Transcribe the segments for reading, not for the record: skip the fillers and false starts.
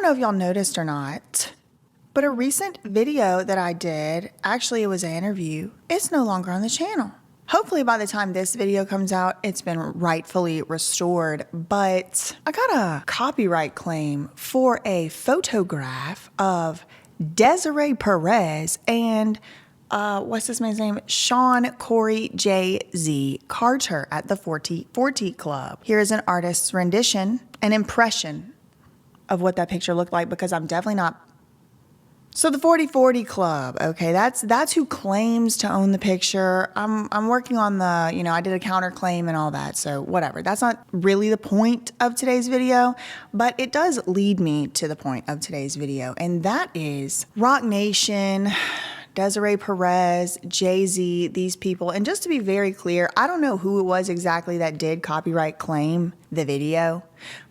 know if y'all noticed or not, but a recent video that I did, actually it was an interview, it's no longer on the channel. Hopefully by the time this video comes out, it's been rightfully restored, but I got a copyright claim for a photograph of DESIREE PEREZ and what's this man's name? Sean Corey J.Z. Carter at the 40 Club. Here is an artist's rendition, an impression of what that picture looked like, because I'm definitely not. So the 40 Club, okay, that's who claims to own the picture. I'm working on the, I did a counterclaim and all that, so whatever. That's not really the point of today's video, but it does lead me to the point of today's video, and that is Roc Nation, DESIREE PEREZ, Jay-Z, these people. And just to be very clear, I don't know who it was exactly that did copyright claim the video,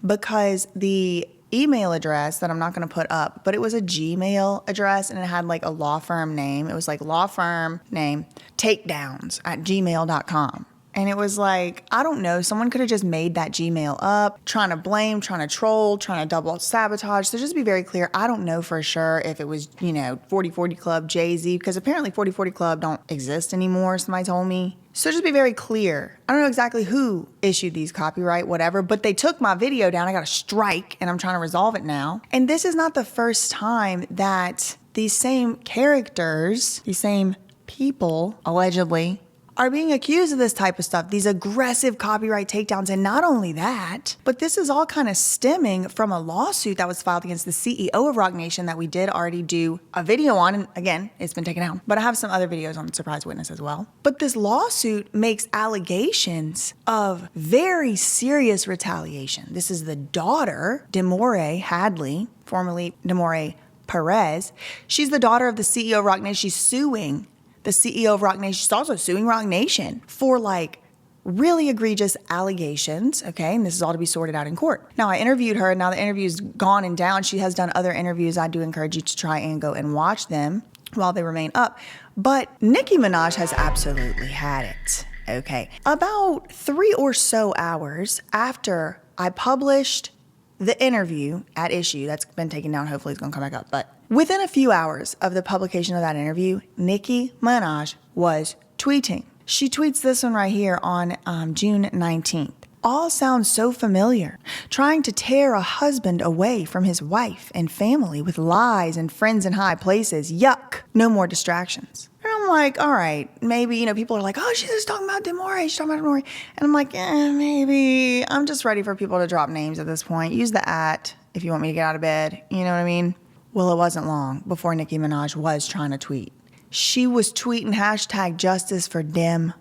because the email address that I'm not going to put up, but it was a Gmail address and it had like a law firm name. It was like law firm name takedowns@gmail.com. And it was like, I don't know, someone could have just made that Gmail up, trying to blame, trying to troll, trying to double sabotage. So just to be very clear, I don't know for sure if it was, 40 Club, Jay-Z, because apparently 40 Club don't exist anymore, somebody told me. So just be very clear, I don't know exactly who issued these copyright, whatever, but they took my video down. I got a strike and I'm trying to resolve it now. And this is not the first time that these same characters, these same people, allegedly, are being accused of this type of stuff, these aggressive copyright takedowns. And not only that, but this is all kind of stemming from a lawsuit that was filed against the CEO of Roc Nation that we did already do a video on. And again, it's been taken down, but I have some other videos on Surprise Witness as well. But this lawsuit makes allegations of very serious retaliation. This is the daughter, DeMore Hadley, formerly DeMore Perez. She's the daughter of the CEO of Roc Nation. She's suing the CEO of Roc Nation. She's also suing Roc Nation for like really egregious allegations, okay? And this is all to be sorted out in court. Now, I interviewed her, and now the interview's gone and down. She has done other interviews. I do encourage you to try and go and watch them while they remain up. But Nicki Minaj has absolutely had it, okay? About 3 or so hours after I published the interview at issue, that's been taken down, hopefully it's gonna come back up, but within a few hours of the publication of that interview, Nicki Minaj was tweeting. She tweets this one right here on June 19th. All sounds so familiar. Trying to tear a husband away from his wife and family with lies and friends in high places. Yuck. No more distractions. And I'm like, all right, maybe, people are like, oh, she's just talking about DeMore. She's talking about DeMore. And I'm like, maybe. I'm just ready for people to drop names at this point. Use the @ if you want me to get out of bed. You know what I mean? Well, it wasn't long before Nicki Minaj was trying to tweet. She was tweeting hashtag justice for Dem.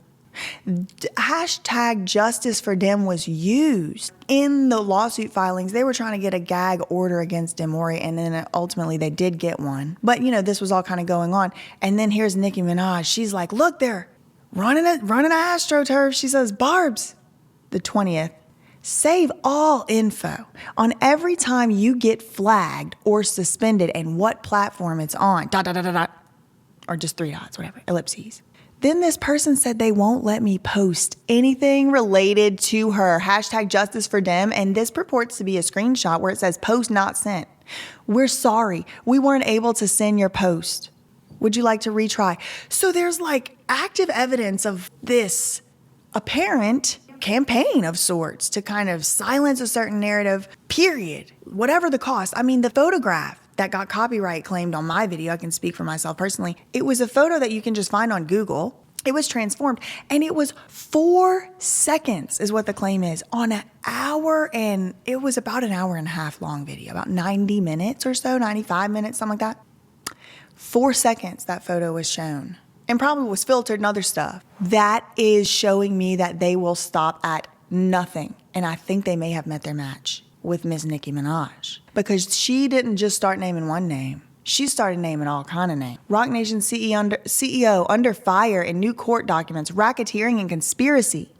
Hashtag justice for Dem was used in the lawsuit filings. They were trying to get a gag order against DeMore, and then ultimately they did get one. But, this was all kind of going on. And then here's Nicki Minaj. She's like, look, they're running a AstroTurf. She says, Barb's, the 20th. Save all info on every time you get flagged or suspended and what platform it's on. ... Or just 3 dots, whatever, ellipses. Then this person said they won't let me post anything related to her. Hashtag justice for Dem. And this purports to be a screenshot where it says post not sent. We're sorry. We weren't able to send your post. Would you like to retry? So there's like active evidence of this apparent campaign of sorts to kind of silence a certain narrative, period. Whatever the cost. I mean, the photograph that got copyright claimed on my video, I can speak for myself personally. It was a photo that you can just find on Google. It was transformed, and it was 4 seconds is what the claim is on an hour, and it was about an hour and a half long video, about 90 minutes or so, 95 minutes, something like that. 4 seconds that photo was shown, and probably was filtered and other stuff. That is showing me that they will stop at nothing, and I think they may have met their match with Miss Nicki Minaj, because she didn't just start naming one name. She started naming all kind of names. Roc Nation CEO under fire in new court documents, racketeering and conspiracy,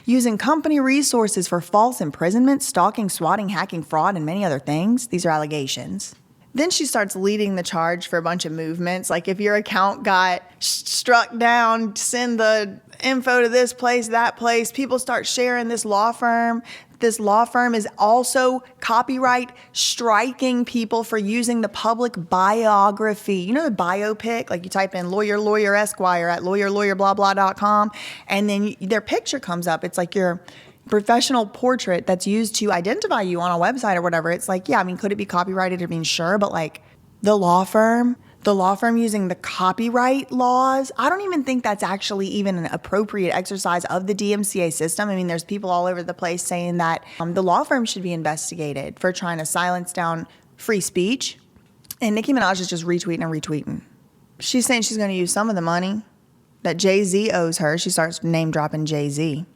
using company resources for false imprisonment, stalking, swatting, hacking, fraud, and many other things. These are allegations. Then she starts leading the charge for a bunch of movements. Like if your account got struck down, send the info to this place, that place. People start sharing this law firm. this law firm is also copyright striking people for using the public biography. You know the biopic? Like you type in lawyer Esquire at lawyer blah blah.com, and then their picture comes up. It's like your professional portrait that's used to identify you on a website or whatever. It's like, yeah, I mean, could it be copyrighted? I mean, sure, but like the law firm using the copyright laws, I don't even think that's actually even an appropriate exercise of the DMCA system. I mean, there's people all over the place saying that the law firm should be investigated for trying to silence down free speech. And Nicki Minaj is just retweeting and retweeting. She's saying she's going to use some of the money that Jay-Z owes her. She starts name dropping Jay-Z.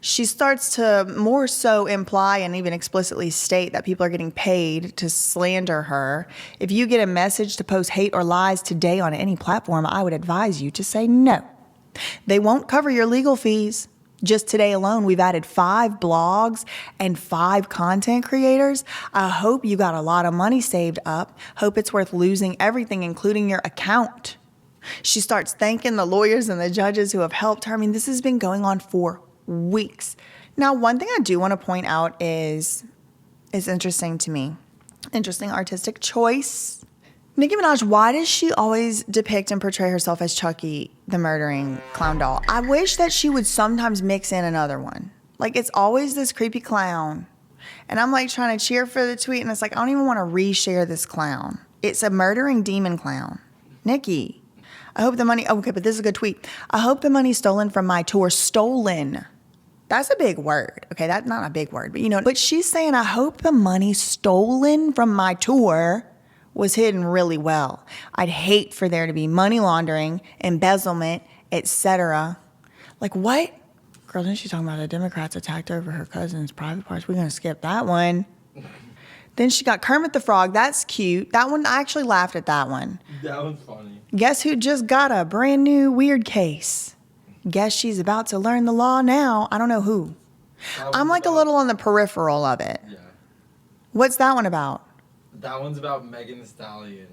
She starts to more so imply and even explicitly state that people are getting paid to slander her. If you get a message to post hate or lies today on any platform, I would advise you to say no. They won't cover your legal fees. Just today alone, we've added 5 blogs and 5 content creators. I hope you got a lot of money saved up. Hope it's worth losing everything, including your account. She starts thanking the lawyers and the judges who have helped her. I mean, this has been going on for weeks. Now, one thing I do want to point out is interesting to me. Interesting artistic choice. Nicki Minaj, why does she always depict and portray herself as Chucky, the murdering clown doll? I wish that she would sometimes mix in another one. Like, it's always this creepy clown. And I'm like trying to cheer for the tweet, and it's like, I don't even want to reshare this clown. It's a murdering demon clown. Nicki, I hope the money, okay, but this is a good tweet. I hope the money stolen from my tour, stolen. That's a big word. Okay, that's not a big word, but you know, but she's saying, I hope the money stolen from my tour was hidden really well. I'd hate for there to be money laundering, embezzlement, etc. Like what? Girl, then she's talking about the Democrats attacked over her cousin's private parts. We're gonna skip that one. Then she got Kermit the Frog. That's cute. That one, I actually laughed at that one. That one's funny. Guess who just got a brand new weird case? Guess she's about to learn the law now. I don't know who. I'm like a little on the peripheral of it. Yeah. What's that one about? That one's about Megan Thee Stallion.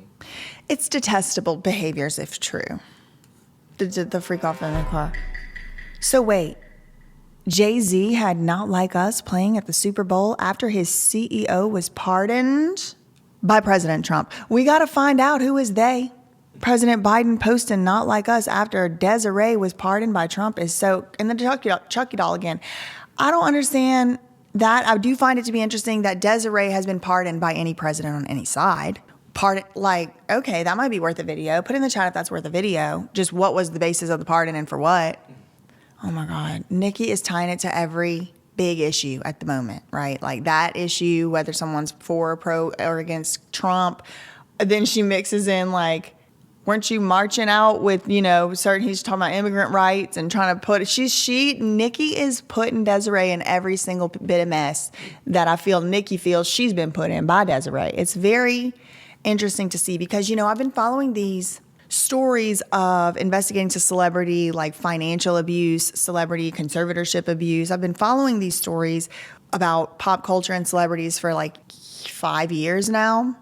It's detestable behaviors if true. The freak off in the car. So wait, Jay-Z had Not Like Us playing at the Super Bowl after his CEO was pardoned by President Trump. We got to find out who is they. President Biden posting Not Like Us after DESIREE was pardoned by Trump is so, and the Chucky doll again. I don't understand that. I do find it to be interesting that DESIREE has been pardoned by any president on any side. Like, okay, that might be worth a video. Put in the chat if that's worth a video. Just what was the basis of the pardon and for what? Oh my God. Nicki is tying it to every big issue at the moment, right? Like that issue, whether someone's for, pro, or against Trump. Then she mixes in like, weren't you marching out with, you know, certain, he's talking about immigrant rights and trying to put, Nicki is putting DESIREE in every single bit of mess that I feel Nicki feels she's been put in by DESIREE. It's very interesting to see because, you know, I've been following these stories of investigating to celebrity, like financial abuse, celebrity conservatorship abuse. I've been following these stories about pop culture and celebrities for like 5 years now.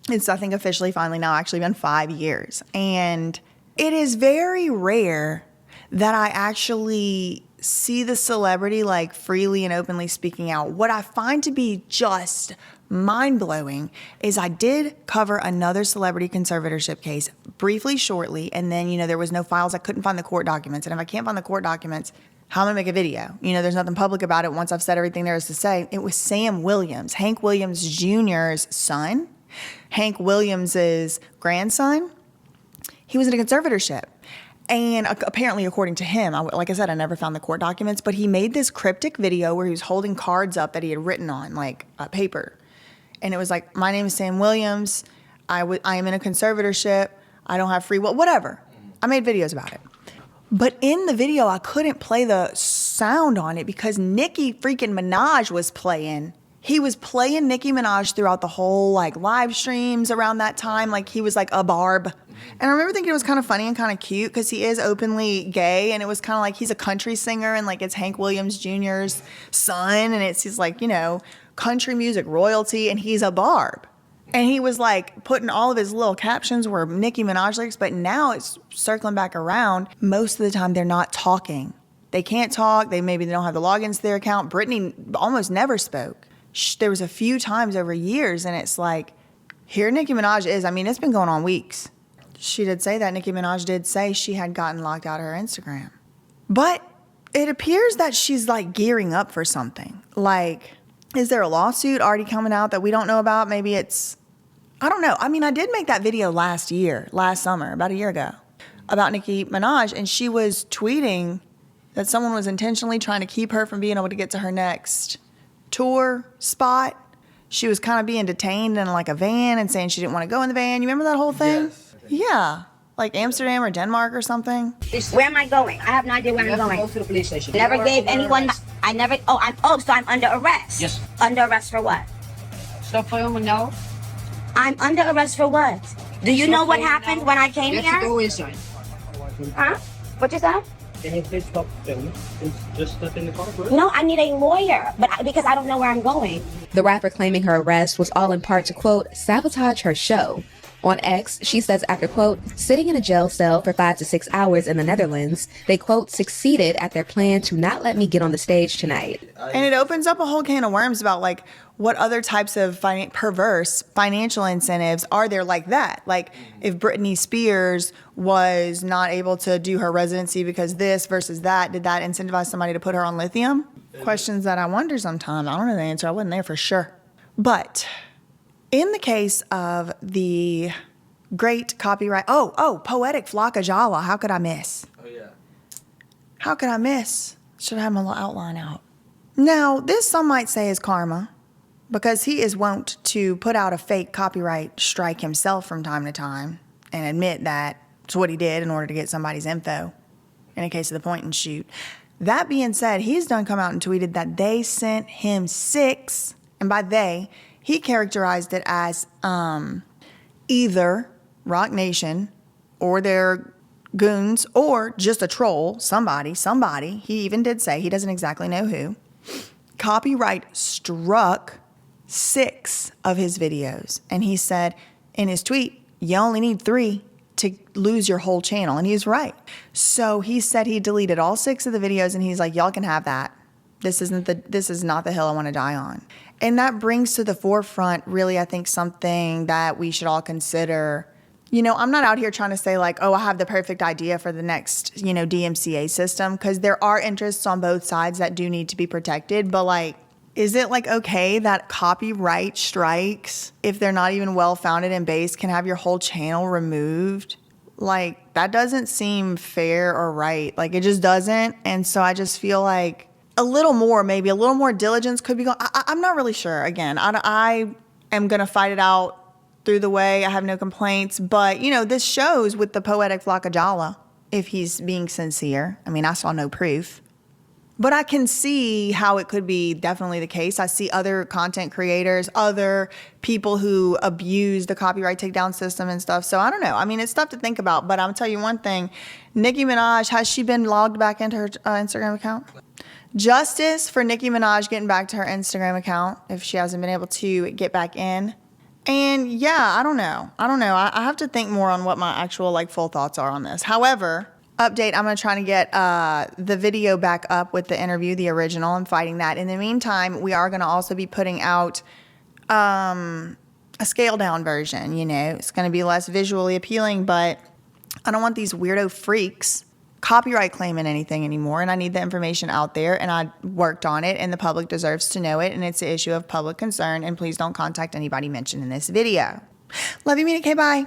It's, I think, officially finally now actually been 5 years. And it is very rare that I actually see the celebrity like freely and openly speaking out. What I find to be just mind-blowing is I did cover another celebrity conservatorship case briefly, shortly, and then, you know, there was no files. I couldn't find the court documents. And if I can't find the court documents, how am I gonna make a video? You know, there's nothing public about it once I've said everything there is to say. It was Sam Williams, Hank Williams Jr.'s son. Hank Williams's grandson, he was in a conservatorship. And apparently, according to him, like I said, I never found the court documents, but he made this cryptic video where he was holding cards up that he had written on, like paper. And it was like, my name is Sam Williams. I am in a conservatorship. I don't have free will, whatever. I made videos about it. But in the video, I couldn't play the sound on it because Nicki freaking Minaj was playing. He was playing Nicki Minaj throughout the whole like live streams around that time. Like he was like a barb. And I remember thinking it was kind of funny and kind of cute because he is openly gay. And it was kind of like he's a country singer and like it's Hank Williams Jr.'s son. And it's his like, you know, country music royalty. And he's a barb. And he was like putting all of his little captions were Nicki Minaj lyrics. But now it's circling back around. Most of the time they're not talking. They can't talk. Maybe they don't have the logins to their account. Brittany almost never spoke. There was a few times over years, and it's like, here Nicki Minaj is. I mean, it's been going on weeks. She did say that. Nicki Minaj did say she had gotten locked out of her Instagram. But it appears that she's like gearing up for something. Like, is there a lawsuit already coming out that we don't know about? Maybe it's, I don't know. I mean, I did make that video last summer, about a year ago, about Nicki Minaj, and she was tweeting that someone was intentionally trying to keep her from being able to get to her next tour spot. She was kind of being detained in like a van and saying she didn't want to go in the van. You remember that whole thing? Yes. Yeah. Like Amsterdam or Denmark or something. Where am I going? I have no idea where I'm going. Go to the police station. Never gave anyone. I never. So I'm under arrest. Yes. Under arrest for what? Stop playing with now. I'm under arrest for what? Do you know what happened when I came You have to here? go inside. Huh? What you said? Can you please stop filming? Just step in the car, bro. No, I need a lawyer, because I don't know where I'm going. The rapper claiming her arrest was all in part to, quote, sabotage her show. On X, she says after, quote, sitting in a jail cell for 5 to 6 hours in the Netherlands, they, quote, succeeded at their plan to not let me get on the stage tonight. And it opens up a whole can of worms about like what other types of perverse financial incentives are there like that? Like if Britney Spears was not able to do her residency because this versus that, did that incentivize somebody to put her on lithium? Questions that I wonder sometimes. I don't know the answer. I wasn't there for sure. But in the case of the great copyright, poetic Flocka Jala, how could I miss? Oh, yeah. How could I miss? Should have my little outline out. Now, this some might say is karma, because he is wont to put out a fake copyright strike himself from time to time and admit that it's what he did in order to get somebody's info in a case of the point and shoot. That being said, he's done come out and tweeted that they sent him 6, and by they, he characterized it as either Roc Nation or their goons or just a troll, somebody. He even did say, he doesn't exactly know who, copyright struck 6 of his videos. And he said in his tweet, you only need 3 to lose your whole channel. And he's right. So he said he deleted all 6 of the videos and he's like, y'all can have that. This is not the hill I want to die on. And that brings to the forefront really, I think, something that we should all consider. You know, I'm not out here trying to say like, oh, I have the perfect idea for the next, DMCA system, because there are interests on both sides that do need to be protected. But like, is it like okay that copyright strikes, if they're not even well-founded and based, can have your whole channel removed? Like, that doesn't seem fair or right. Like, it just doesn't. And so I just feel like maybe a little more diligence could be going. I'm not really sure. Again, I am going to fight it out through the way. I have no complaints. But, this shows with the poetic Flocka Jala, if he's being sincere. I mean, I saw no proof. But I can see how it could be definitely the case. I see other content creators, other people who abuse the copyright takedown system and stuff. So I don't know. I mean, it's stuff to think about. But I'm going to tell you one thing. Nicki Minaj, has she been logged back into her Instagram account? Justice for Nicki Minaj getting back to her Instagram account if she hasn't been able to get back in. And yeah, I don't know. I have to think more on what my actual full thoughts are on this. However, update, I'm going to try to get the video back up with the interview, the original. I'm fighting that. In the meantime, we are going to also be putting out a scaled down version. It's going to be less visually appealing, but I don't want these weirdo freaks copyright claiming anything anymore, and I need the information out there, and I worked on it, and the public deserves to know it, and it's an issue of public concern, and please don't contact anybody mentioned in this video. Love you, Mina K. Bye.